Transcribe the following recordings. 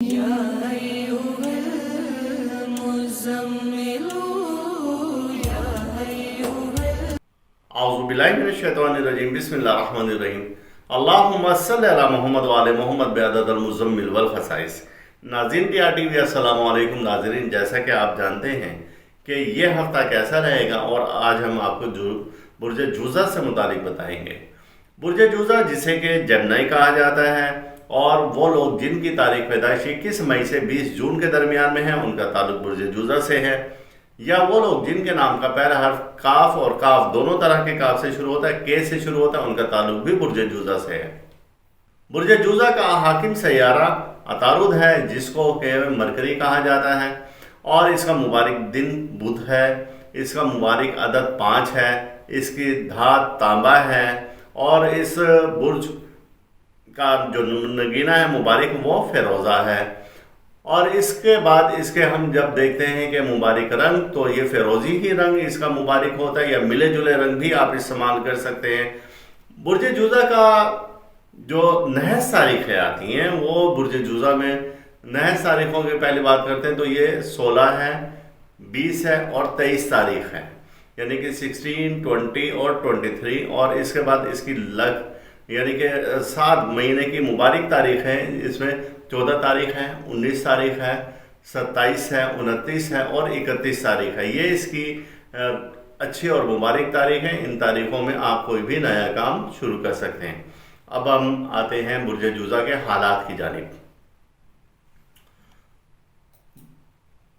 औज़ुबिल्लाहिमिनश्शैतानिर्रजीम बिस्मिल्लाहिर्रहमानिर्रहीम अल्लाहुम्मा सल्लि अला मोहम्मद व आले मोहम्मद बिअददिल मुज़म्मिल वल खसाइस। नाज़रीन TRTV अस्सलाम वालेकुम। नाज़रीन, जैसा कि आप जानते हैं कि ये हफ़्ता कैसा रहेगा और आज हम आपको बुर्ज जूज़ा से मुतालिक बताएंगे। बुर्ज जूज़ा जिसे कि जेमिनी कहा जाता है और वो लोग जिनकी तारीख पैदाइश 21 मई से 20 जून के दरमियान में है उनका ताल्लुक बुर्ज जूज़ा से है, या वो लोग जिनके नाम का पहला हर्फ काफ और काफ दोनों तरह के काफ से शुरू होता है, के से शुरू होता है, उनका ताल्लुक भी बुर्ज जूज़ा से है। बुर्ज जूज़ा का हाकिम सैयारा अतारुद है जिसको के मरकरी कहा जाता है और इसका मुबारक दिन बुध है। इसका मुबारक अदद 5 है, इसकी धात तांबा है और इस बुर्ज का जो नगीना है मुबारक वो फिरोज़ा है। और इसके बाद इसके हम जब देखते हैं कि मुबारक रंग, तो ये फिरोजी ही रंग इसका मुबारक होता है या मिले जुले रंग भी आप इस्तेमाल कर सकते हैं। बुर्ज जूज़ा का जो नहस तारीखें आती हैं वो बुर्ज जूज़ा में नहस तारीखों की पहली बात करते हैं तो ये 16 है, 20 है और 23 तारीख है, यानी कि 16, 20 और 23। और इसके बाद इसकी लग यानी कि 7 महीने की मुबारक तारीख है। इसमें 14 तारीख है, 19 तारीख है, 27 है, 29 है और 31 तारीख है। ये इसकी अच्छी और मुबारक तारीख है। इन तारीखों में आप कोई भी नया काम शुरू कर सकते हैं। अब हम आते हैं बुर्ज जूज़ा के हालात की जानिब।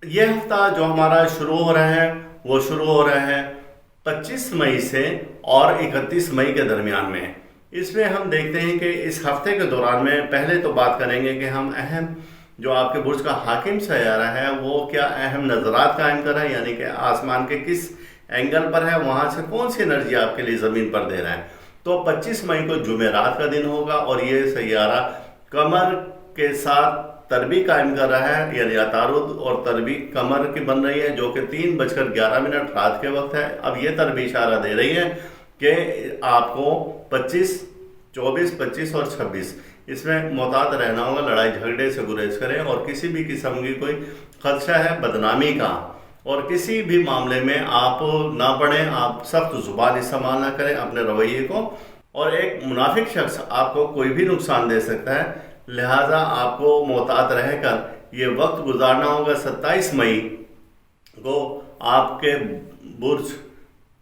ये हफ्ता जो हमारा शुरू हो रहा है वो शुरू हो रहा है 25 मई से और 31 मई के दरमियान में। इसमें हम देखते हैं कि इस हफ्ते के दौरान में पहले तो बात करेंगे कि हम अहम जो आपके बुर्ज का हाकिम सैयारा है वो क्या अहम नज़रात कायम कर रहा है, यानी कि आसमान के किस एंगल पर है, वहाँ से कौन सी एनर्जी आपके लिए ज़मीन पर दे रहा है। तो 25 मई को जुमेरात का दिन होगा और ये सैयारा कमर के साथ तरबी कायम कर रहा है, यानी अतारुद और तरबी कमर की बन रही है जो कि 3:11 रात के वक्त है। अब ये तरबी इशारा दे रही है कि आपको 25, 24, 25 और 26 इसमें मोहतात रहना होगा, लड़ाई झगड़े से गुरेज करें और किसी भी किस्म की कोई खदशा है बदनामी का और किसी भी मामले में आप ना पढ़ें, आप सख्त जुबान इस्तेमाल ना करें अपने रवैये को। और एक मुनाफिक शख्स आपको कोई भी नुकसान दे सकता है, लिहाजा आपको मोहतात रहकर ये वक्त गुजारना होगा। 27 मई को आपके बुर्ज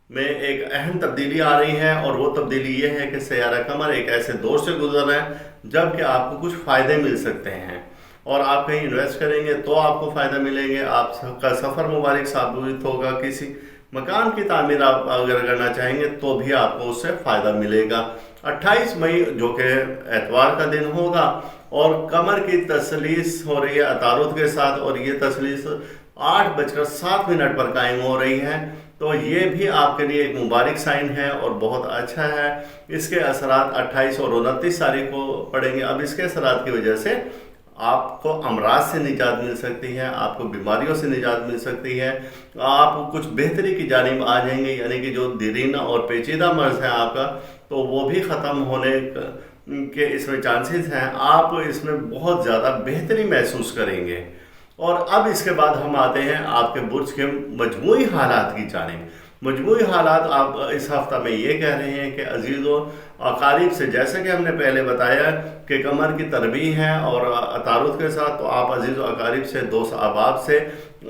में एक अहम तब्दीली आ रही है और वो तब्दीली ये है कि सैयारा कमर एक ऐसे दौर से गुजर रहा है जबकि आपको कुछ फ़ायदे मिल सकते हैं और आप कहीं इन्वेस्ट करेंगे तो आपको फ़ायदा मिलेंगे। आपका सफ़र मुबारक साबित होगा। किसी मकान की तामीर आप अगर करना चाहेंगे तो भी आपको उससे फ़ायदा मिलेगा। 28 मई जो कि एतवार का दिन होगा और कमर की तसलीस हो रही है अतारुद के साथ और ये तसलीस 8:07 पर कायम हो रही है, तो ये भी आपके लिए एक मुबारक साइन है और बहुत अच्छा है। इसके असरात 28 और 29 तारीख को पड़ेंगे। अब इसके असरात की वजह से आपको अमराज से निजात मिल सकती है, आपको बीमारियों से निजात मिल सकती है, आप कुछ बेहतरी की जानिब आ जाएंगे, यानी कि जो दीरीना और पेचीदा मर्ज है आपका तो वो भी ख़त्म होने के इसमें चांसेस हैं। आप इसमें बहुत ज़्यादा बेहतरी महसूस करेंगे। और अब इसके बाद हम आते हैं आपके बुर्ज के मजमूई हालात की जानिब। मजमूई हालात आप इस हफ्ता में ये कह रहे हैं कि अजीज़ों अकारीब से, जैसे कि हमने पहले बताया कि कमर की तरबी है और अतारुद के साथ, तो आप अजीज़ों अकारीब से, दोस्त अहबाब से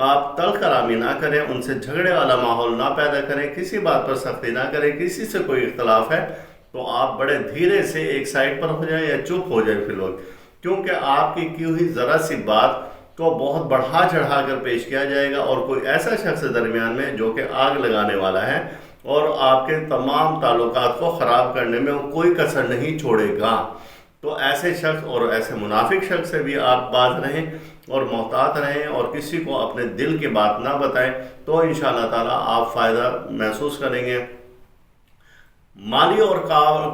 आप तल्ख कलामी ना करें, उनसे झगड़े वाला माहौल ना पैदा करें, किसी बात पर सख्ती ना करें। किसी से कोई इख्तलाफ है तो आप बड़े धीरे से एक साइड पर हो जाए या चुप हो जाए फिलहाल, क्योंकि आपकी की हुई ज़रा सी बात को बहुत बढ़ा चढ़ा कर पेश किया जाएगा और कोई ऐसा शख्स दरमियान में जो कि आग लगाने वाला है और आपके तमाम ताल्लुकात को ख़राब करने में वो कोई कसर नहीं छोड़ेगा। तो ऐसे शख्स और ऐसे मुनाफिक शख्स से भी आप बात रहें और मोहतात रहें और किसी को अपने दिल की बात ना बताएं, तो इंशाअल्लाह ताला आप फ़ायदा महसूस करेंगे। माली और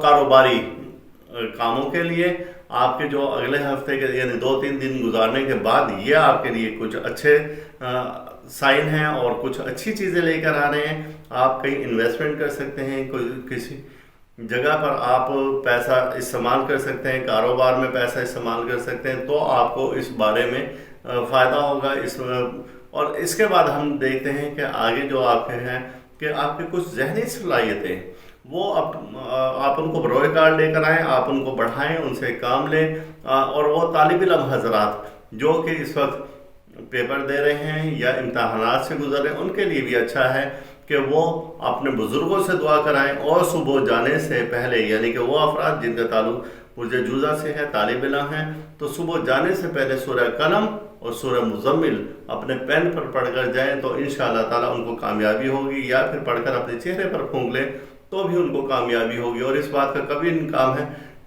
कारोबारी कामों के लिए आपके जो अगले हफ्ते के यानी 2-3 दिन गुजारने के बाद ये आपके लिए कुछ अच्छे साइन हैं और कुछ अच्छी चीज़ें लेकर आ रहे हैं। आप कहीं इन्वेस्टमेंट कर सकते हैं, कोई किसी जगह पर आप पैसा इस्तेमाल कर सकते हैं, कारोबार में पैसा इस्तेमाल कर सकते हैं, तो आपको इस बारे में फ़ायदा होगा। और इसके बाद हम देखते हैं कि आगे जो आपके हैं कि आपकी कुछ ज़हनी सलाहियतें, वो आप उनको बरोए कार लेकर आएँ, आप उनको बढ़ाएं, उनसे काम लें। और वो तालिब इल्म हज़रात जो कि इस वक्त पेपर दे रहे हैं या इम्तहानात से गुजर रहे हैं, उनके लिए भी अच्छा है कि वो अपने बुज़ुर्गों से दुआ कराएं। और सुबह जाने से पहले, यानी कि वो अफराद जिनका ताल्लुक़ बुर्ज जूज़ा से है, तालिब इल्म हैं, तो सुबह जाने से पहले सूरह कलम और सूरह मुज़म्मिल अपने पेन पर पढ़कर जाएं, तो इंशाअल्लाह ताला उनको कामयाबी होगी। या फिर पढ़कर अपने चेहरे पर फूंक लें तो भी उनको कामयाबी होगी। और इस बात का कभी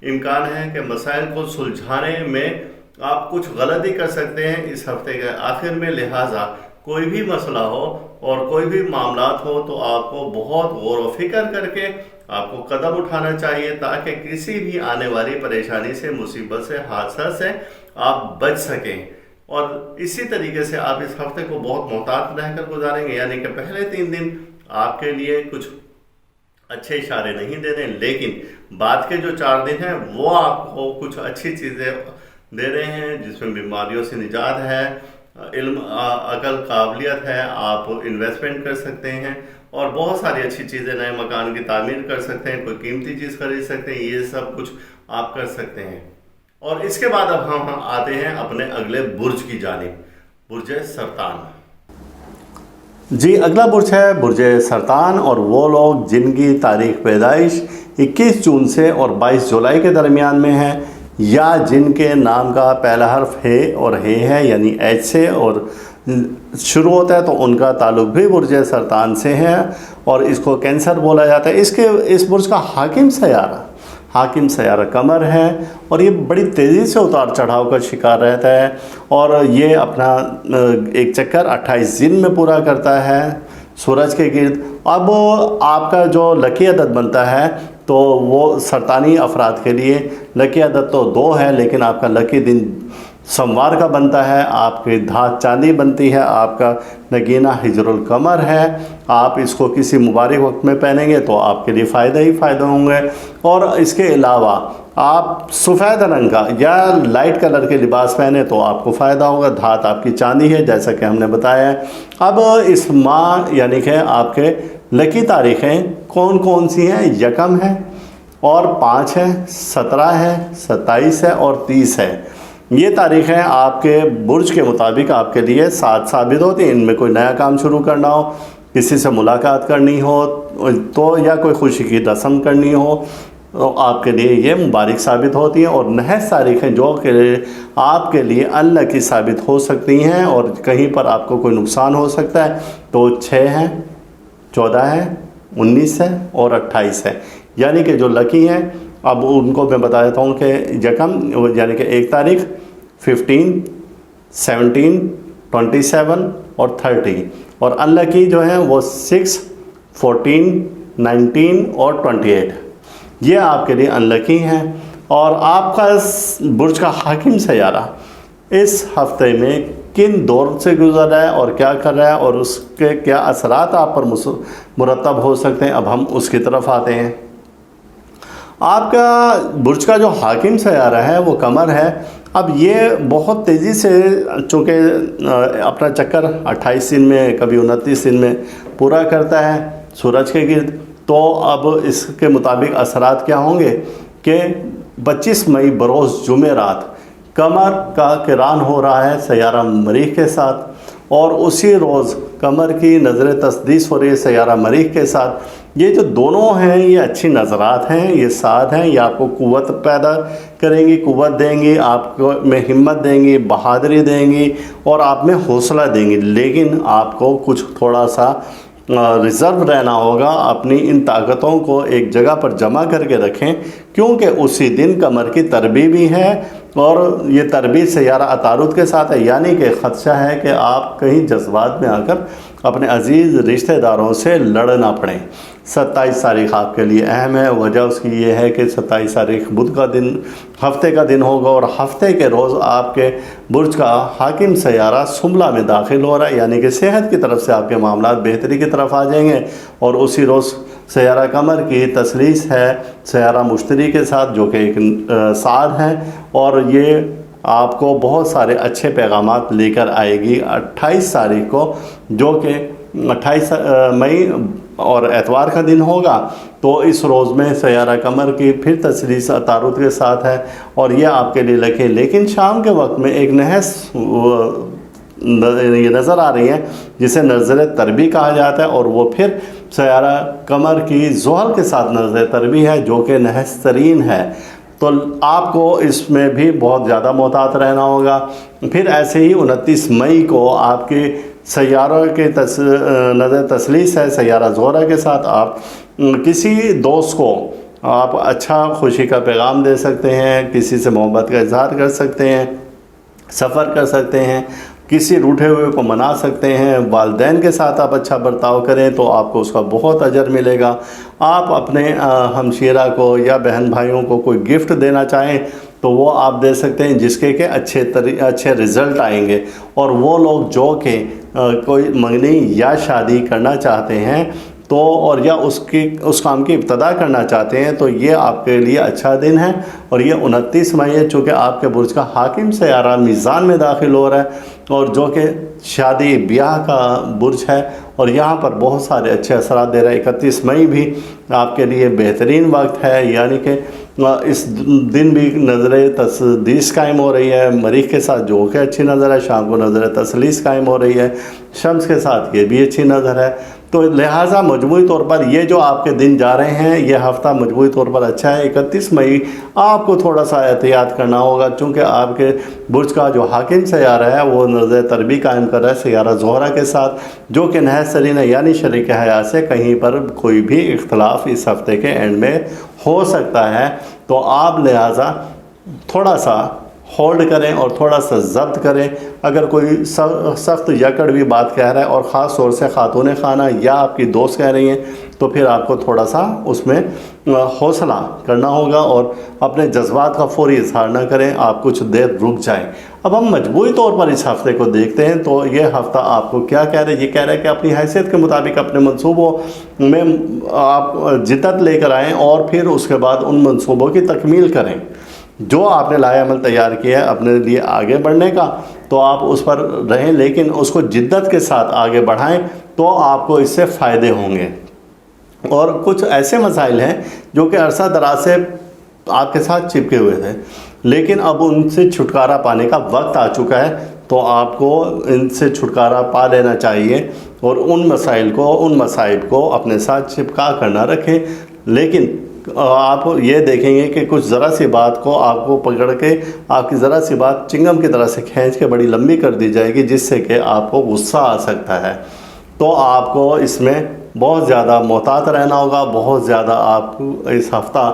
इम्कान है कि मसाइल को सुलझाने में आप कुछ गलती कर सकते हैं इस हफ्ते के आखिर में। लिहाजा कोई भी मसला हो और कोई भी मामलात हो तो आपको बहुत गौर व फिक्र करके आपको कदम उठाना चाहिए, ताकि किसी भी आने वाली परेशानी से, मुसीबत से, हादसा से आप बच सकें। और इसी तरीके से आप इस हफ्ते को बहुत मोहतात रहकर गुजारेंगे, यानी कि पहले 3 दिन आपके लिए कुछ अच्छे इशारे नहीं दे रहे, लेकिन बाद के जो 4 दिन हैं वो आपको कुछ अच्छी चीज़ें दे रहे हैं, जिसमें बीमारियों से निजात है, इल्म, अकल, काबिलियत है, आप इन्वेस्टमेंट कर सकते हैं और बहुत सारी अच्छी चीज़ें, नए मकान की तामीर कर सकते हैं, कोई कीमती चीज़ खरीद सकते हैं, ये सब कुछ आप कर सकते हैं। और इसके बाद अब हम आते हैं अपने अगले बुर्ज की जानिब, बुर्ज सरतान। जी, अगला बुर्ज है बुर्ज सरतान, और वो लोग जिनकी तारीख पैदाइश 21 जून से और 22 जुलाई के दरमियान में है, या जिनके नाम का पहला हर्फ है और है, यानी एच से और शुरू होता है, तो उनका ताल्लुक़ भी बुर्ज सरतान से है और इसको कैंसर बोला जाता है। इस बुर्ज का हाकिम सयारा कमर है और ये बड़ी तेज़ी से उतार चढ़ाव का शिकार रहता है, और ये अपना एक चक्कर 28 दिन में पूरा करता है सूरज के गिर्द। अब आपका जो लकी अदद बनता है, तो वो सरतानी अफराद के लिए लकी अदद तो 2 है, लेकिन आपका लकी दिन सोमवार का बनता है, आपकी धात चांदी बनती है, आपका नगीना हिजरुल कमर है। आप इसको किसी मुबारक वक्त में पहनेंगे तो आपके लिए फ़ायदे ही फ़ायदे होंगे। और इसके अलावा आप सफ़ेद रंग का या लाइट कलर के लिबास पहने तो आपको फ़ायदा होगा। धात आपकी चांदी है, जैसा कि हमने बताया है। अब इस माह यानी कि आपके लकी तारीख़ें कौन कौन सी हैं? यकम है और 5 है, 17 है, 27 है और 30 है। ये तारीख़ें आपके बुर्ज के मुताबिक आपके लिए साथ साबित होती हैं। इनमें कोई नया काम शुरू करना हो, किसी से मुलाकात करनी हो तो, या कोई खुशी की रस्म करनी हो, तो आपके लिए ये मुबारक साबित होती हैं। और महज तारीख़ें जो कि आपके लिए अनलकी साबित हो सकती हैं और कहीं पर आपको कोई नुकसान हो सकता है, तो 6 है, 14 है, 19 है और 28 है। यानी कि जो लकी हैं, अब उनको मैं बता देता हूँ कि यकम यानी कि 1 तारीख, 15, 17, 27 और 30, और अनलकी जो हैं वो 6, 14, 19 और 28, ये आपके लिए अनलकी हैं। और आपका बुर्ज का हाकिम सयारा इस हफ्ते में किन दौर से गुजर रहा है और क्या कर रहा है और उसके क्या असरात आप पर मुरतब हो सकते हैं, अब हम उसकी तरफ आते हैं। आपका बुर्ज का जो हाकिम सयारा है वो कमर है। अब ये बहुत तेज़ी से, चूँकि अपना चक्कर 28 दिन में, कभी 29 दिन में पूरा करता है सूरज के गिर्द, तो अब इसके मुताबिक असरात क्या होंगे कि 25 मई बरोज़ जुमेरात कमर का किरान हो रहा है सयारा मरीख़ के साथ, और उसी रोज़ कमर की नज़र तस्दीस हो रही है सयारा मरीख़ के साथ। ये जो दोनों हैं ये अच्छी नज़रात हैं, ये साथ हैं, ये आपको क़ुव्वत पैदा करेंगी, क़ुव्वत देंगी, आपको में हिम्मत देंगी, बहादुरी देंगी और आप में हौसला देंगी। लेकिन आपको कुछ थोड़ा सा रिज़र्व रहना होगा, अपनी इन ताकतों को एक जगह पर जमा करके रखें, क्योंकि उसी दिन कमर की तरबी भी है और ये तरबी सयारा अतारुद के साथ है। यानी कि ख़दशा है कि आप कहीं जज्बात में आकर अपने अज़ीज़ रिश्तेदारों से लड़ना पड़े। 27 तारीख़ आपके लिए अहम है। वजह उसकी ये है कि 27 तारीख़ बुध का दिन, हफ्ते का दिन होगा, और हफ्ते के रोज़ आपके बुर्ज का हाकिम सयारा सुमला में दाखिल हो रहा है, यानी कि सेहत की तरफ से आपके मामलात बेहतरी की तरफ आ जाएंगे। और उसी रोज़ سیارہ قمر کی تثلیث ہے سیارہ مشتری کے ساتھ، جو کہ ایک سعد ہے، اور یہ آپ کو بہت سارے اچھے پیغامات لے کر آئے گی 28 تاریخ کو، جو کہ 28 مئی اور اتوار کا دن ہوگا۔ تو اس روز میں سیارہ قمر کی پھر تثلیث عطارد کے ساتھ ہے، اور یہ آپ کے لیے لکھے، لیکن شام کے وقت میں ایک نحس یہ نظر آ رہی ہے جسے نظر تربی کہا جاتا ہے، اور وہ پھر سیارہ قمر کی زحل کے ساتھ نظر تربی ہے، جو کہ نحس ترین ہے۔ تو آپ کو اس میں بھی بہت زیادہ محتاط رہنا ہوگا۔ پھر ایسے ہی 29 مئی کو آپ کے سیاروں کے نظر تثلیث ہے سیارہ زہرہ کے ساتھ۔ آپ کسی دوست کو آپ اچھا خوشی کا پیغام دے سکتے ہیں، کسی سے محبت کا اظہار کر سکتے ہیں، سفر کر سکتے ہیں، کسی روٹھے ہوئے کو منا سکتے ہیں، والدین کے ساتھ آپ اچھا برتاؤ کریں تو آپ کو اس کا بہت اجر ملے گا۔ آپ اپنے ہمشیرہ کو یا بہن بھائیوں کو کوئی گفٹ دینا چاہیں تو وہ آپ دے سکتے ہیں، جس کے کہ اچھے رزلٹ آئیں گے۔ اور وہ لوگ جو کہ کوئی منگنی یا شادی کرنا چاہتے ہیں تو اور یا اس کام کی ابتدا کرنا چاہتے ہیں تو یہ آپ کے لیے اچھا دن ہے۔ اور یہ 29 مئی ہے، چونکہ آپ کے برج کا حاکم سیارہ میزان میں داخل ہو رہا ہے، اور جو کہ شادی بیاہ کا برج ہے، اور یہاں پر بہت سارے اچھے اثرات دے رہا ہے۔ 31 مئی بھی آپ کے لیے بہترین وقت ہے، یعنی کہ اس دن بھی نظر تثلیث قائم ہو رہی ہے مریخ کے ساتھ، جو کہ اچھی نظر ہے۔ شام کو نظر تثلیث قائم ہو رہی ہے شمس کے ساتھ، یہ بھی اچھی نظر ہے۔ تو لہٰذا مجموعی طور پر یہ جو آپ کے دن جا رہے ہیں، یہ ہفتہ مجموعی طور پر اچھا ہے۔ 31 مئی آپ کو تھوڑا سا احتیاط کرنا ہوگا، چونکہ آپ کے برج کا جو حاکم سیارہ ہے وہ نظر تربی قائم کر رہا ہے سیارہ زہرہ کے ساتھ، جو کہ نحس ترین ہے، یعنی شریک حیات سے کہیں پر کوئی بھی اختلاف اس ہفتے کے اینڈ میں ہو سکتا ہے۔ تو آپ لہٰذا تھوڑا سا ہولڈ کریں اور تھوڑا سا ضبط کریں۔ اگر کوئی سخت یا کڑوی بات کہہ رہا ہے، اور خاص طور سے خاتون خانہ یا آپ کی دوست کہہ رہی ہیں، تو پھر آپ کو تھوڑا سا اس میں حوصلہ کرنا ہوگا اور اپنے جذبات کا فوری اظہار نہ کریں، آپ کچھ دیر رک جائیں۔ اب ہم مجموعی طور پر اس ہفتے کو دیکھتے ہیں، تو یہ ہفتہ آپ کو کیا کہہ رہے ہیں؟ یہ کہہ رہے ہیں کہ اپنی حیثیت کے مطابق اپنے منصوبوں میں آپ جدت لے کر آئیں، اور پھر اس کے بعد ان منصوبوں کی تکمیل کریں۔ جو آپ نے لائحہ عمل تیار کیا ہے اپنے لیے آگے بڑھنے کا، تو آپ اس پر رہیں، لیکن اس کو جدت کے ساتھ آگے بڑھائیں، تو آپ کو اس سے فائدے ہوں گے۔ اور کچھ ایسے مسائل ہیں جو کہ عرصہ دراز سے آپ کے ساتھ چپکے ہوئے تھے، لیکن اب ان سے چھٹکارا پانے کا وقت آ چکا ہے، تو آپ کو ان سے چھٹکارا پا لینا چاہیے، اور ان مصائب کو اپنے ساتھ چپکا کر نہ رکھیں۔ لیکن آپ یہ دیکھیں گے کہ کچھ ذرا سی بات کو آپ کو پکڑ کے، آپ کی ذرا سی بات چنگم کی طرح سے کھینچ کے بڑی لمبی کر دی جائے گی، جس سے کہ آپ کو غصہ آ سکتا ہے۔ تو آپ کو اس میں بہت زیادہ محتاط رہنا ہوگا، بہت زیادہ آپ کو اس ہفتہ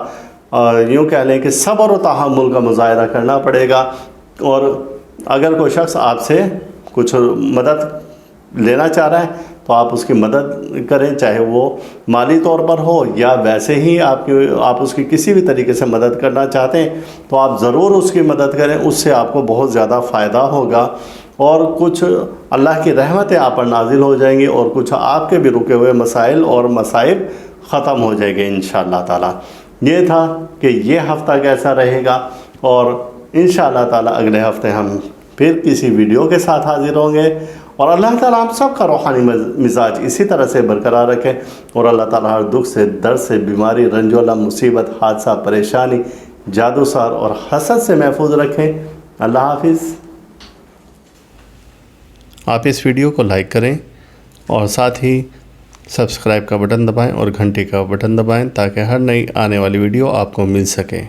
یوں کہہ لیں کہ صبر و تحمل کا مظاہرہ کرنا پڑے گا۔ اور اگر کوئی شخص آپ سے کچھ مدد لینا چاہ رہا ہے تو آپ اس کی مدد کریں، چاہے وہ مالی طور پر ہو یا ویسے ہی آپ اس کی کسی بھی طریقے سے مدد کرنا چاہتے ہیں تو آپ ضرور اس کی مدد کریں، اس سے آپ کو بہت زیادہ فائدہ ہوگا، اور کچھ اللہ کی رحمتیں آپ پر نازل ہو جائیں گی، اور کچھ آپ کے بھی رکے ہوئے مسائل اور مصائب ختم ہو جائیں گے انشاءاللہ تعالی۔ یہ تھا کہ یہ ہفتہ کیسا رہے گا، اور انشاءاللہ تعالی اگلے ہفتے ہم پھر کسی ویڈیو کے ساتھ حاضر ہوں گے، اور اللہ تعالیٰ ہم سب کا روحانی مزاج اسی طرح سے برقرار رکھے، اور اللہ تعالیٰ ہر دکھ سے، درد سے، بیماری، رنج و الم، مصیبت، حادثہ، پریشانی، جادو سار اور حسد سے محفوظ رکھیں۔ اللہ حافظ۔ آپ اس ویڈیو کو لائک کریں اور ساتھ ہی سبسکرائب کا بٹن دبائیں اور گھنٹی کا بٹن دبائیں، تاکہ ہر نئی آنے والی ویڈیو آپ کو مل سکے۔